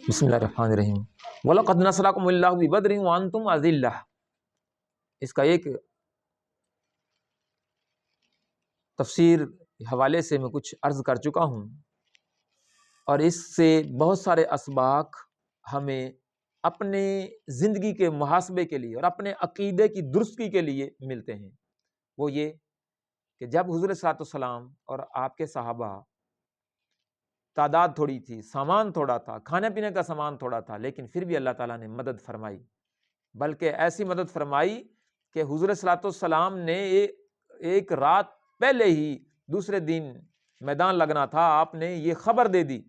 بسم اللہ الرحمن الرحیم وَلَقَدْ نَصَرَكُمُ اللَّهُ بِبَدْرٍ وَأَنْتُمْ أَذِلَّةٌ، اس کا ایک تفسیر حوالے سے میں کچھ عرض کر چکا ہوں، اور اس سے بہت سارے اسباق ہمیں اپنے زندگی کے محاسبے کے لیے اور اپنے عقیدے کی درستگی کے لیے ملتے ہیں۔ وہ یہ کہ جب حضور صلی اللہ علیہ وسلم اور آپ کے صحابہ تعداد تھوڑی تھی، سامان تھوڑا تھا، کھانے پینے کا سامان تھوڑا تھا، لیکن پھر بھی اللہ تعالیٰ نے مدد فرمائی، بلکہ ایسی مدد فرمائی کہ حضور صلی اللہ علیہ وسلم نے ایک رات پہلے ہی دوسرے دن میدان لگنا تھا، آپ نے یہ خبر دے دی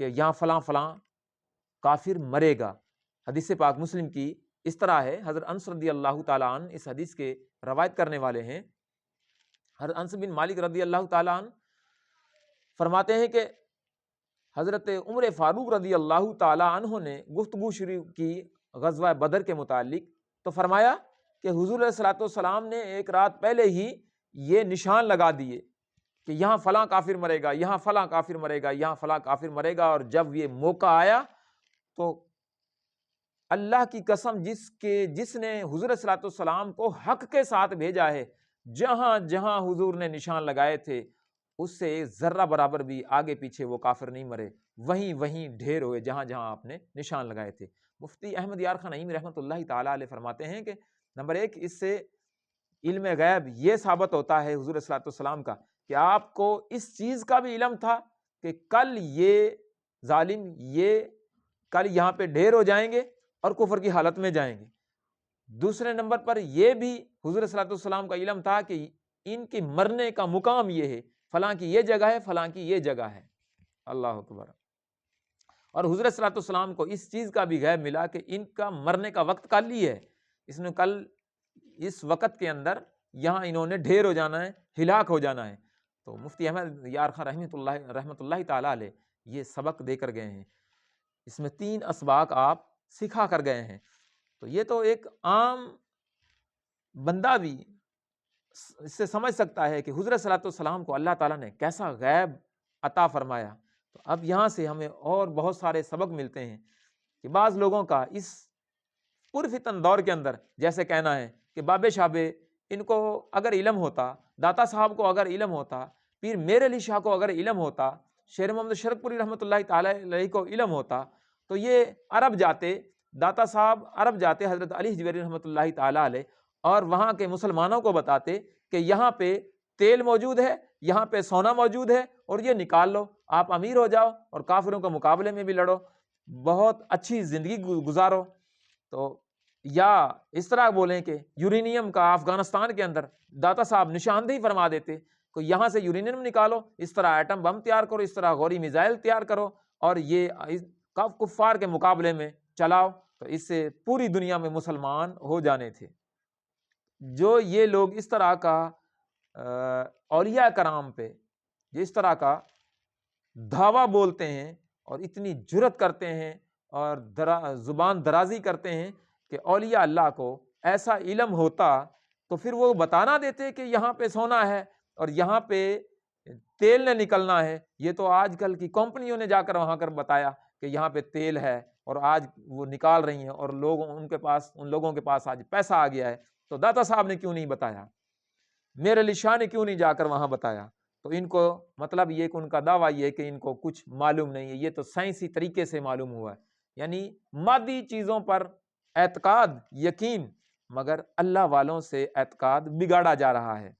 کہ یہاں فلاں فلاں کافر مرے گا۔ حدیث پاک مسلم کی اس طرح ہے، حضرت انس رضی اللہ تعالیٰ عنہ اس حدیث کے روایت کرنے والے ہیں۔ حضرت انس بن مالک رضی اللہ تعالیٰ عنہ فرماتے ہیں کہ حضرت عمر فاروق رضی اللہ تعالیٰ عنہ نے گفتگو شروع کی غزوہ بدر کے متعلق، تو فرمایا کہ حضور علیہ الصلوۃ والسلام نے ایک رات پہلے ہی یہ نشان لگا دیے کہ یہاں فلاں کافر مرے گا، یہاں فلاں کافر مرے گا، یہاں فلاں کافر مرے گا۔ اور جب یہ موقع آیا تو اللہ کی قسم جس نے حضور علیہ الصلوۃ والسلام کو حق کے ساتھ بھیجا ہے، جہاں جہاں حضور نے نشان لگائے تھے اس سے ذرہ برابر بھی آگے پیچھے وہ کافر نہیں مرے، وہیں وہیں ڈھیر ہوئے جہاں جہاں آپ نے نشان لگائے تھے۔ مفتی احمد یار خان نعیمی رحمۃ اللہ تعالیٰ علیہ فرماتے ہیں کہ نمبر ایک، اس سے علم غیب یہ ثابت ہوتا ہے حضور صلی اللہ علیہ وسلم کا کہ آپ کو اس چیز کا بھی علم تھا کہ کل یہ ظالم یہ کل یہاں پہ ڈھیر ہو جائیں گے اور کفر کی حالت میں جائیں گے۔ دوسرے نمبر پر یہ بھی حضور صلی اللہ علیہ وسلم کا علم تھا کہ ان کی مرنے کا مقام یہ ہے، فلاں کی یہ جگہ ہے، فلاں کی یہ جگہ ہے۔ اللہ اکبر۔ اور حضور صلی اللہ علیہ وسلم کو اس چیز کا بھی غیب ملا کہ ان کا مرنے کا وقت کل ہی ہے، اس نے کل اس وقت کے اندر یہاں انہوں نے ڈھیر ہو جانا ہے، ہلاک ہو جانا ہے۔ تو مفتی احمد یار خان رحمۃ اللہ تعالیٰ علیہ یہ سبق دے کر گئے ہیں، اس میں 3 اسباق آپ سکھا کر گئے ہیں۔ تو یہ تو ایک عام بندہ بھی اس سے سمجھ سکتا ہے کہ حضور صلی اللہ علیہ وسلم کو اللہ تعالیٰ نے کیسا غیب عطا فرمایا۔ تو اب یہاں سے ہمیں اور بہت سارے سبق ملتے ہیں کہ بعض لوگوں کا اس پرفتن دور کے اندر جیسے کہنا ہے کہ بابے شابے ان کو اگر علم ہوتا، داتا صاحب کو اگر علم ہوتا، پیر میر علی شاہ کو اگر علم ہوتا، شیر محمد شرک پوری رحمۃ اللہ تعالیٰ علیہ کو علم ہوتا، تو یہ عرب جاتے، داتا صاحب عرب جاتے حضرت علی حجویری رحمۃ اللہ تعالیٰ علیہ، اور وہاں کے مسلمانوں کو بتاتے کہ یہاں پہ تیل موجود ہے، یہاں پہ سونا موجود ہے، اور یہ نکال لو، آپ امیر ہو جاؤ اور کافروں کے مقابلے میں بھی لڑو، بہت اچھی زندگی گزارو۔ تو یا اس طرح بولیں کہ یورینیم کا افغانستان کے اندر داتا صاحب نشاندہی فرما دیتے کہ یہاں سے یورینیم نکالو، اس طرح ایٹم بم تیار کرو، اس طرح غوری میزائل تیار کرو، اور یہ کفار کے مقابلے میں چلاؤ، تو اس سے پوری دنیا میں مسلمان ہو جانے تھے۔ جو یہ لوگ اس طرح کا اولیاء کرام پہ جس طرح کا دعویٰ بولتے ہیں اور اتنی جرت کرتے ہیں اور زبان درازی کرتے ہیں کہ اولیاء اللہ کو ایسا علم ہوتا تو پھر وہ بتانا دیتے کہ یہاں پہ سونا ہے اور یہاں پہ تیل نے نکلنا ہے۔ یہ تو آج کل کی کمپنیوں نے جا کر وہاں کر بتایا کہ یہاں پہ تیل ہے، اور آج وہ نکال رہی ہیں، اور ان لوگوں کے پاس آج پیسہ آ گیا ہے۔ تو داتا صاحب نے کیوں نہیں بتایا، میر علی شاہ نے کیوں نہیں جا کر وہاں بتایا؟ تو ان کو مطلب یہ کہ ان کا دعویٰ یہ ہے کہ ان کو کچھ معلوم نہیں ہے، یہ تو سائنسی طریقے سے معلوم ہوا ہے، یعنی مادی چیزوں پر اعتقاد یقین، مگر اللہ والوں سے اعتقاد بگاڑا جا رہا ہے۔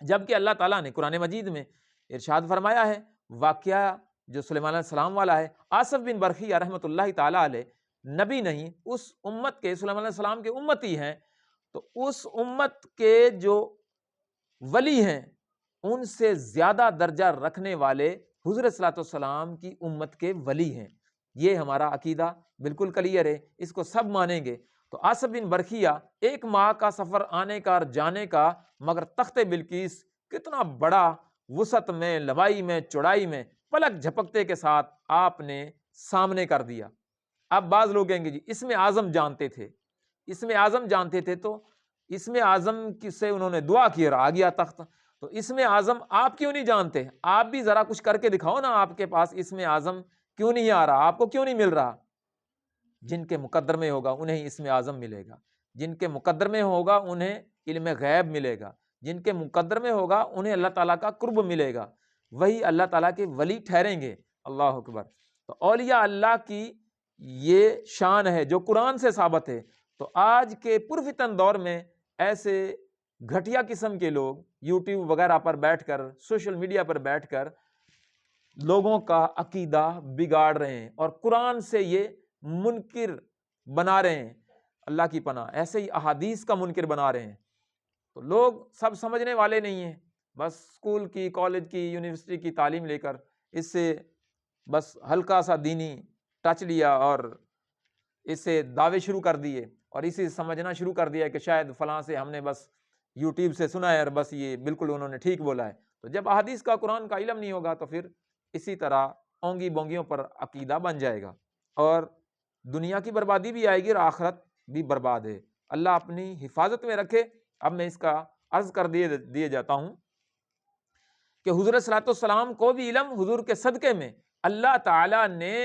جبکہ اللہ تعالیٰ نے قرآن مجید میں ارشاد فرمایا ہے، واقعہ جو سلیمان علیہ السلام والا ہے، آصف بن برخیہ رحمۃ اللہ تعالیٰ علیہ نبی نہیں، اس امت کے سلیمان علیہ السلام کے امتی ہیں، تو اس امت کے جو ولی ہیں ان سے زیادہ درجہ رکھنے والے حضور صلی اللہ علیہ وسلم کی امت کے ولی ہیں۔ یہ ہمارا عقیدہ بالکل کلیئر ہے، اس کو سب مانیں گے۔ تو آصف بن برخیہ 1 ماہ کا سفر آنے کا اور جانے کا، مگر تخت بلقیس کتنا بڑا وسعت میں، لمبائی میں، چوڑائی میں، پلک جھپکتے کے ساتھ آپ نے سامنے کر دیا۔ اب بعض لوگ کہیں گے جی اسم اعظم جانتے تھے، اسم اعظم جانتے تھے تو اسم اعظم سے انہوں نے دعا کی اور آ گیا تخت، تو اسم اعظم آپ کیوں نہیں جانتے؟ آپ بھی ذرا کچھ کر کے دکھاؤ نا، آپ کے پاس اسم اعظم کیوں نہیں آ رہا، آپ کو کیوں نہیں مل رہا؟ جن کے مقدر میں ہوگا انہیں اسم اعظم ملے گا، جن کے مقدر میں ہوگا انہیں علم غیب ملے گا، جن کے مقدر میں ہوگا انہیں اللہ تعالیٰ کا قرب ملے گا، وہی اللہ تعالیٰ کے ولی ٹھہریں گے۔ اللہ اکبر۔ تو اولیاء اللہ کی یہ شان ہے جو قرآن سے ثابت ہے۔ تو آج کے پرفتن دور میں ایسے گھٹیا قسم کے لوگ یوٹیوب وغیرہ پر بیٹھ کر، سوشل میڈیا پر بیٹھ کر لوگوں کا عقیدہ بگاڑ رہے ہیں اور قرآن سے یہ منکر بنا رہے ہیں۔ اللہ کی پناہ، ایسے ہی احادیث کا منکر بنا رہے ہیں۔ تو لوگ سب سمجھنے والے نہیں ہیں، بس اسکول کی، کالج کی، یونیورسٹی کی تعلیم لے کر اس سے بس ہلکا سا دینی ٹچ لیا اور اس سے دعوے شروع کر دیے اور اسی سمجھنا شروع کر دیا کہ شاید فلاں سے ہم نے بس یوٹیوب سے سنا ہے اور بس یہ بالکل انہوں نے ٹھیک بولا ہے۔ تو جب احادیث کا، قرآن کا علم نہیں ہوگا تو پھر اسی طرح اونگی بونگیوں پر عقیدہ بن جائے گا اور دنیا کی بربادی بھی آئے گی اور آخرت بھی برباد ہے۔ اللہ اپنی حفاظت میں رکھے۔ اب میں اس کا عرض کر دیے جاتا ہوں کہ حضور صلی اللہ علیہ وسلم کو بھی علم، حضور کے صدقے میں اللہ تعالیٰ نے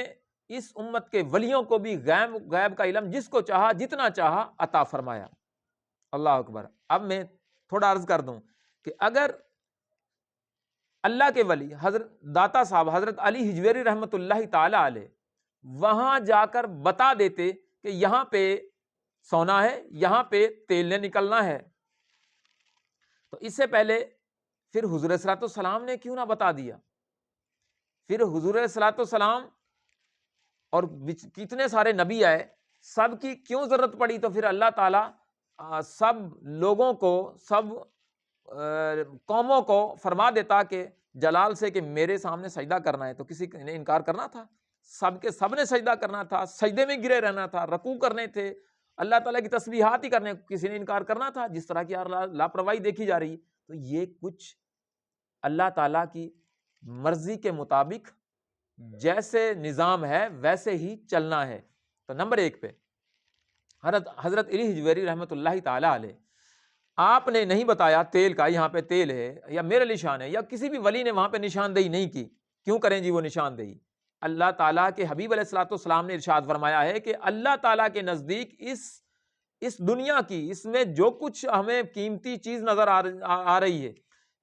اس امت کے ولیوں کو بھی غیب کا علم جس کو چاہا، جتنا چاہا عطا فرمایا۔ اللہ اکبر۔ اب میں تھوڑا عرض کر دوں کہ اگر اللہ کے ولی حضرت داتا صاحب حضرت علی حجویری رحمۃ اللہ تعالی علیہ وہاں جا کر بتا دیتے کہ یہاں پہ سونا ہے، یہاں پہ تیل نے نکلنا ہے، تو اس سے پہلے پھر حضور صلی اللہ علیہ وسلم نے کیوں نہ بتا دیا؟ پھر حضور صلی اللہ علیہ وسلم اور کتنے سارے نبی آئے، سب کی کیوں ضرورت پڑی؟ تو پھر اللہ تعالیٰ سب لوگوں کو، سب قوموں کو فرما دیتا کہ جلال سے کہ میرے سامنے سجدہ کرنا ہے، تو کسی نے انکار کرنا تھا؟ سب کے سب نے سجدہ کرنا تھا، سجدے میں گرے رہنا تھا، رکوع کرنے تھے، اللہ تعالیٰ کی تسبیحات ہی کرنے، کسی نے انکار کرنا تھا؟ جس طرح کی لاپرواہی دیکھی جا رہی۔ تو یہ کچھ اللہ تعالیٰ کی مرضی کے مطابق جیسے نظام ہے ویسے ہی چلنا ہے۔ تو نمبر 1 پہ حضرت علی حجویری رحمۃ اللہ تعالی علیہ، آپ نے نہیں بتایا تیل کا، یہاں پہ تیل ہے یا میرے نشان ہے، یا کسی بھی ولی نے وہاں پہ نشاندہی نہیں کی۔ کیوں کریں جی وہ نشاندہی؟ اللہ تعالیٰ کے حبیب علیہ الصلوۃ والسلام نے ارشاد فرمایا ہے کہ اللہ تعالیٰ کے نزدیک اس دنیا کی، اس میں جو کچھ ہمیں قیمتی چیز نظر آ رہی ہے،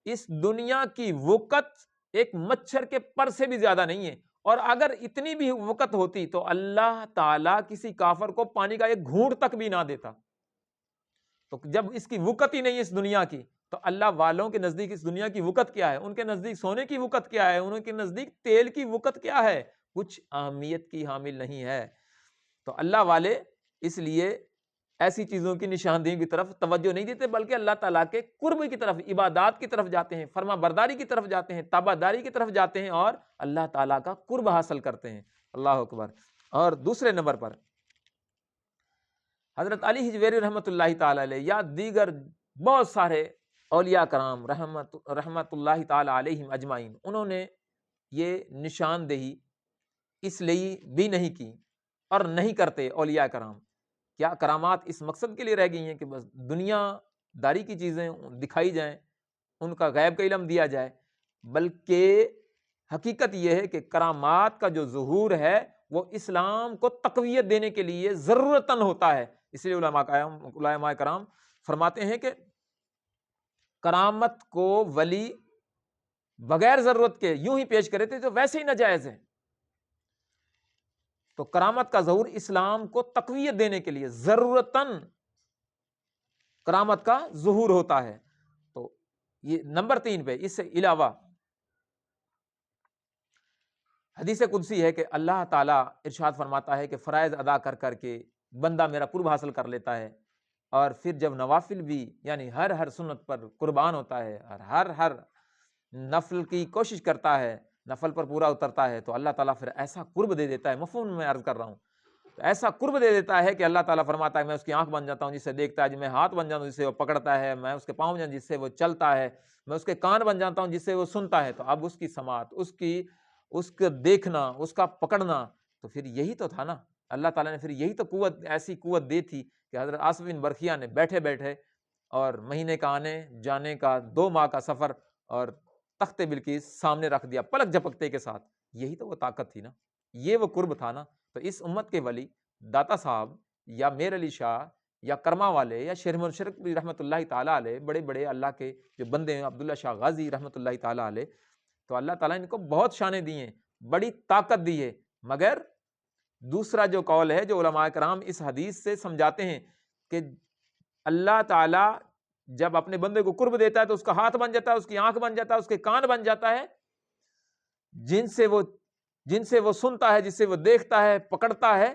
اس دنیا کی وقت ایک مچھر کے پر سے بھی زیادہ نہیں ہے، اور اگر اتنی بھی وقت ہوتی تو اللہ تعالیٰ کسی کافر کو پانی کا ایک گھونٹ تک بھی نہ دیتا۔ تو جب اس کی وقت ہی نہیں ہے اس دنیا کی، تو اللہ والوں کے نزدیک اس دنیا کی وقت کیا ہے؟ ان کے نزدیک سونے کی وقت کیا ہے؟ ان کے نزدیک تیل کی وقت کیا ہے؟ کچھ اہمیت کی حامل نہیں ہے۔ تو اللہ والے اس لیے ایسی چیزوں کی نشاندہی کی طرف توجہ نہیں دیتے، بلکہ اللہ تعالیٰ کے قرب کی طرف، عبادات کی طرف جاتے ہیں، فرما برداری کی طرف جاتے ہیں، تابع داری کی طرف جاتے ہیں اور اللہ تعالیٰ کا قرب حاصل کرتے ہیں۔ اللہ اکبر۔ اور دوسرے نمبر پر حضرت علی حجویری رحمۃ اللہ تعالی علیہ یا دیگر بہت سارے اولیاء کرام رحمت اللہ تعالی علیہم اجمعین، انہوں نے یہ نشاندہی اس لیے بھی نہیں کی اور نہیں کرتے اولیاء کرام۔ کیا کرامات اس مقصد کے لیے رہ گئی ہیں کہ بس دنیا داری کی چیزیں دکھائی جائیں، ان کا غیب کا علم دیا جائے؟ بلکہ حقیقت یہ ہے کہ کرامات کا جو ظہور ہے وہ اسلام کو تقویت دینے کے لیے ضرورتاً ہوتا ہے۔ اس لیے علماء کرام فرماتے ہیں کہ کرامت کو ولی بغیر ضرورت کے یوں ہی پیش کرے تھے تو ویسے ہی ناجائز ہے۔ تو کرامت کا ظہور اسلام کو تقویت دینے کے لیے ضرورتاً کرامت کا ظہور ہوتا ہے۔ تو یہ نمبر 3 پہ اس سے علاوہ حدیث قدسی ہے کہ اللہ تعالیٰ ارشاد فرماتا ہے کہ فرائض ادا کر کر کے بندہ میرا قرب حاصل کر لیتا ہے، اور پھر جب نوافل بھی یعنی ہر سنت پر قربان ہوتا ہے اور ہر نفل کی کوشش کرتا ہے، نفل پر پورا اترتا ہے، تو اللہ تعالیٰ پھر ایسا قرب دے دیتا ہے، مفہوم میں عرض کر رہا ہوں، تو ایسا قرب دے دیتا ہے کہ اللہ تعالیٰ فرماتا ہے میں اس کی آنکھ بن جاتا ہوں جس سے دیکھتا ہے، میں ہاتھ بن جاتا ہوں جس سے وہ پکڑتا ہے، میں اس کے پاؤں بن جاتا ہوں جس سے وہ چلتا ہے، میں اس کے کان بن جاتا ہوں جس سے وہ سنتا ہے۔ تو اب اس کی سماعت، اس کا دیکھنا، اس کا پکڑنا، تو پھر یہی تو تھا نا، اللہ تعالیٰ نے پھر یہی تو قوت، ایسی قوت دی تھی کہ حضرت آصف بن برخیہ نے بیٹھے بیٹھے اور مہینے کا آنے جانے کا 2 ماہ کا سفر اور تخت بلقیس سامنے رکھ دیا پلک جھپکتے کے ساتھ۔ یہی تو وہ طاقت تھی نا، یہ وہ قرب تھا نا۔ تو اس امت کے ولی داتا صاحب یا میر علی شاہ یا کرما والے یا شیر منشرق بھی رحمۃ اللہ تعالیٰ علیہ، بڑے بڑے اللہ کے جو بندے ہیں، عبداللہ شاہ غازی رحمۃ اللہ تعالیٰ علیہ، تو اللہ تعالیٰ نے ان کو بہت شانیں دی ہیں، بڑی طاقت دی ہے۔ مگر دوسرا جو قول ہے، جو علماء کرام اس حدیث سے سمجھاتے ہیں کہ اللہ تعالیٰ جب اپنے بندے کو قرب دیتا ہے تو اس کا ہاتھ بن جاتا ہے، اس کی آنکھ بن جاتا ہے، اس کے کان بن جاتا ہے، جن سے وہ سنتا ہے، جس سے وہ دیکھتا ہے، پکڑتا ہے۔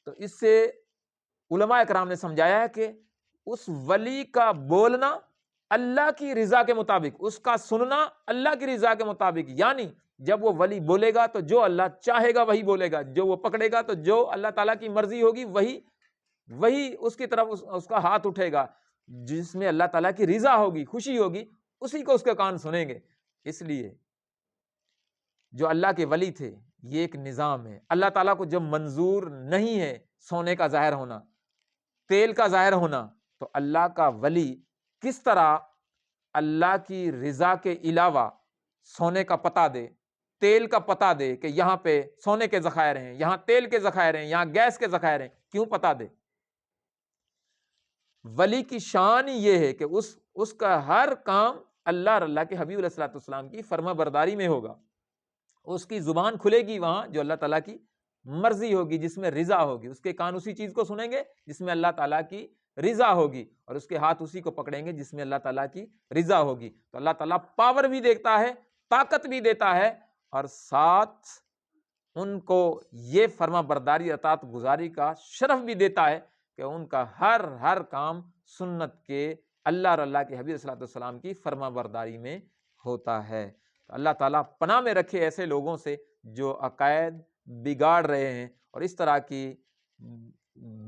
تو اس سے علماء کرام نے سمجھایا ہے کہ اس ولی کا بولنا اللہ کی رضا کے مطابق، اس کا سننا اللہ کی رضا کے مطابق، یعنی جب وہ ولی بولے گا تو جو اللہ چاہے گا وہی بولے گا، جو وہ پکڑے گا تو جو اللہ تعالیٰ کی مرضی ہوگی وہی اس کی طرف اس کا ہاتھ اٹھے گا، جس میں اللہ تعالیٰ کی رضا ہوگی، خوشی ہوگی، اسی کو اس کے کان سنیں گے۔ اس لیے جو اللہ کے ولی تھے، یہ ایک نظام ہے۔ اللہ تعالیٰ کو جب منظور نہیں ہے سونے کا ظاہر ہونا، تیل کا ظاہر ہونا، تو اللہ کا ولی کس طرح اللہ کی رضا کے علاوہ سونے کا پتہ دے، تیل کا پتہ دے کہ یہاں پہ سونے کے ذخائر ہیں، یہاں تیل کے ذخائر ہیں، یہاں گیس کے ذخائر ہیں، کیوں پتہ دے؟ ولی کی شان یہ ہے کہ اس کا ہر کام اللہ اور اللہ کے حبیب علیہ الصلوۃ والسلام کی فرما برداری میں ہوگا۔ اس کی زبان کھلے گی وہاں جو اللہ تعالیٰ کی مرضی ہوگی، جس میں رضا ہوگی، اس کے کان اسی چیز کو سنیں گے جس میں اللہ تعالیٰ کی رضا ہوگی، اور اس کے ہاتھ اسی کو پکڑیں گے جس میں اللہ تعالیٰ کی رضا ہوگی۔ تو اللہ تعالیٰ پاور بھی دیتا ہے، طاقت بھی دیتا ہے، اور ساتھ ان کو یہ فرما برداری اطاعت گزاری کا شرف بھی دیتا ہے کہ ان کا ہر کام سنت کے، اللہ اور اللہ کے حبیب صلی اللہ علیہ وسلم کی فرما برداری میں ہوتا ہے۔ تو اللہ تعالیٰ پناہ میں رکھے ایسے لوگوں سے جو عقائد بگاڑ رہے ہیں اور اس طرح کی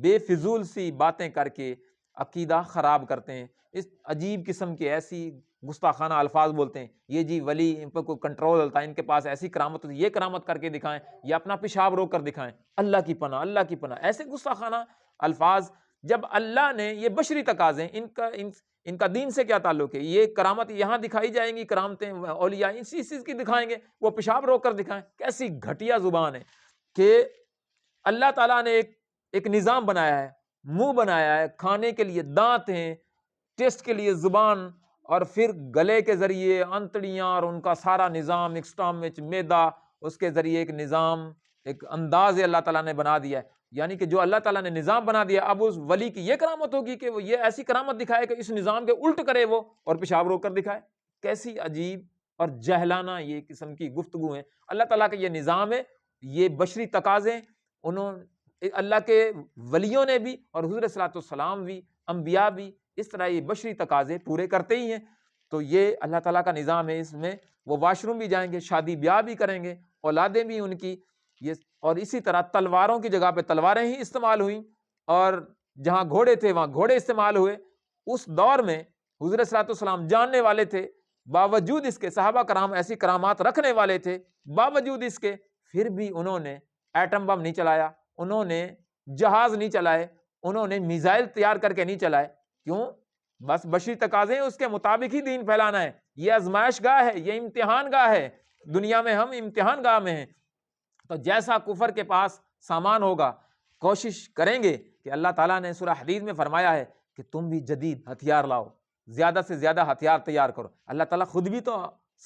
بے فضول سی باتیں کر کے عقیدہ خراب کرتے ہیں، اس عجیب قسم کے ایسی گستاخانہ الفاظ بولتے ہیں، یہ جی ولی ان پر کوئی کنٹرول ہوتا ہے، ان کے پاس ایسی کرامت ہوتی ہے، یہ کرامت کر کے دکھائیں، یا اپنا پیشاب روک کر دکھائیں، اللہ کی پناہ، اللہ کی پناہ، ایسے گستاخانہ الفاظ۔ جب اللہ نے یہ بشری تقاضے، ان کا دین سے کیا تعلق ہے؟ یہ کرامت یہاں دکھائی جائیں گی، کرامتیں اولیاء اسی چیز کی دکھائیں گے، وہ پیشاب روک کر دکھائیں، کیسی گھٹیا زبان ہے کہ اللہ تعالیٰ نے ایک نظام بنایا ہے، منہ بنایا ہے، کھانے کے لیے دانت ہیں، ٹیسٹ کے لیے زبان، اور پھر گلے کے ذریعے انتڑیاں اور ان کا سارا نظام، ایک سٹامچ، میدا، اس کے ذریعے ایک نظام، ایک انداز اللہ تعالیٰ نے بنا دیا ہے۔ یعنی کہ جو اللہ تعالیٰ نے نظام بنا دیا، اب اس ولی کی یہ کرامت ہوگی کہ وہ یہ ایسی کرامت دکھائے کہ اس نظام کے الٹ کرے وہ، اور پیشاب روک کر دکھائے۔ کیسی عجیب اور جہلانہ یہ قسم کی گفتگو ہے۔ اللہ تعالیٰ کا یہ نظام ہے، یہ بشری تقاضے، اللہ کے ولیوں نے بھی اور حضور صلی اللہ علیہ وسلم بھی، انبیاء بھی اس طرح یہ بشری تقاضے پورے کرتے ہی ہیں۔ تو یہ اللہ تعالیٰ کا نظام ہے، اس میں وہ واش روم بھی جائیں گے، شادی بیاہ بھی کریں گے، اولادیں بھی ان کی، یہ، اور اسی طرح تلواروں کی جگہ پہ تلواریں ہی استعمال ہوئیں، اور جہاں گھوڑے تھے وہاں گھوڑے استعمال ہوئے۔ اس دور میں حضور صلی اللہ علیہ وسلم جاننے والے تھے، باوجود اس کے صحابہ کرام ایسی کرامات رکھنے والے تھے، باوجود اس کے پھر بھی انہوں نے ایٹم بم نہیں چلایا، انہوں نے جہاز نہیں چلائے، انہوں نے میزائل تیار کر کے نہیں چلائے۔ کیوں؟ بس بشری تقاضے اس کے مطابق ہی دین پھیلانا ہے۔ یہ آزمائش گاہ ہے، یہ امتحان گاہ ہے، دنیا میں ہم امتحان گاہ میں ہیں۔ تو جیسا کفر کے پاس سامان ہوگا، کوشش کریں گے کہ اللہ تعالیٰ نے سورہ حدید میں فرمایا ہے کہ تم بھی جدید ہتھیار لاؤ، زیادہ سے زیادہ ہتھیار تیار کرو۔ اللہ تعالیٰ خود بھی تو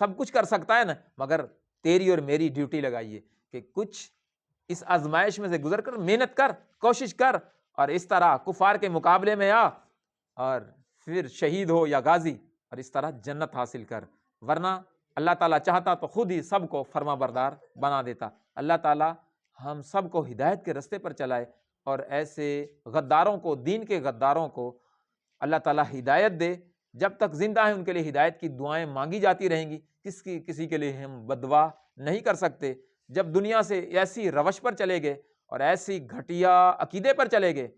سب کچھ کر سکتا ہے نا، مگر تیری اور میری ڈیوٹی لگائیے کہ کچھ اس آزمائش میں سے گزر کر محنت کر، کوشش کر، اور اس طرح کفار کے مقابلے میں آ، اور پھر شہید ہو یا غازی، اور اس طرح جنت حاصل کر۔ ورنہ اللہ تعالیٰ چاہتا تو خود ہی سب کو فرما بردار بنا دیتا۔ اللہ تعالیٰ ہم سب کو ہدایت کے رستے پر چلائے، اور ایسے غداروں کو، دین کے غداروں کو اللہ تعالیٰ ہدایت دے۔ جب تک زندہ ہیں ان کے لیے ہدایت کی دعائیں مانگی جاتی رہیں گی، کسی کے لیے ہم بددعا نہیں کر سکتے۔ جب دنیا سے ایسی روش پر چلے گئے اور ایسی گھٹیا عقیدے پر چلے گئے،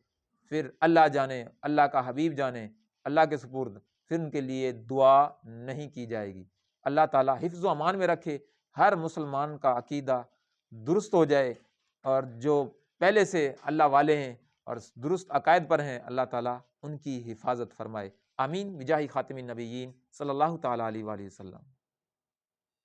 پھر اللہ جانے، اللہ کا حبیب جانے، اللہ کے سپرد، پھر ان کے لیے دعا نہیں کی جائے گی۔ اللہ تعالیٰ حفظ و امان میں رکھے، ہر مسلمان کا عقیدہ درست ہو جائے، اور جو پہلے سے اللہ والے ہیں اور درست عقائد پر ہیں، اللہ تعالیٰ ان کی حفاظت فرمائے۔ آمین بجاہ خاتم النبیین صلی اللہ تعالیٰ علیہ وآلہ وسلم۔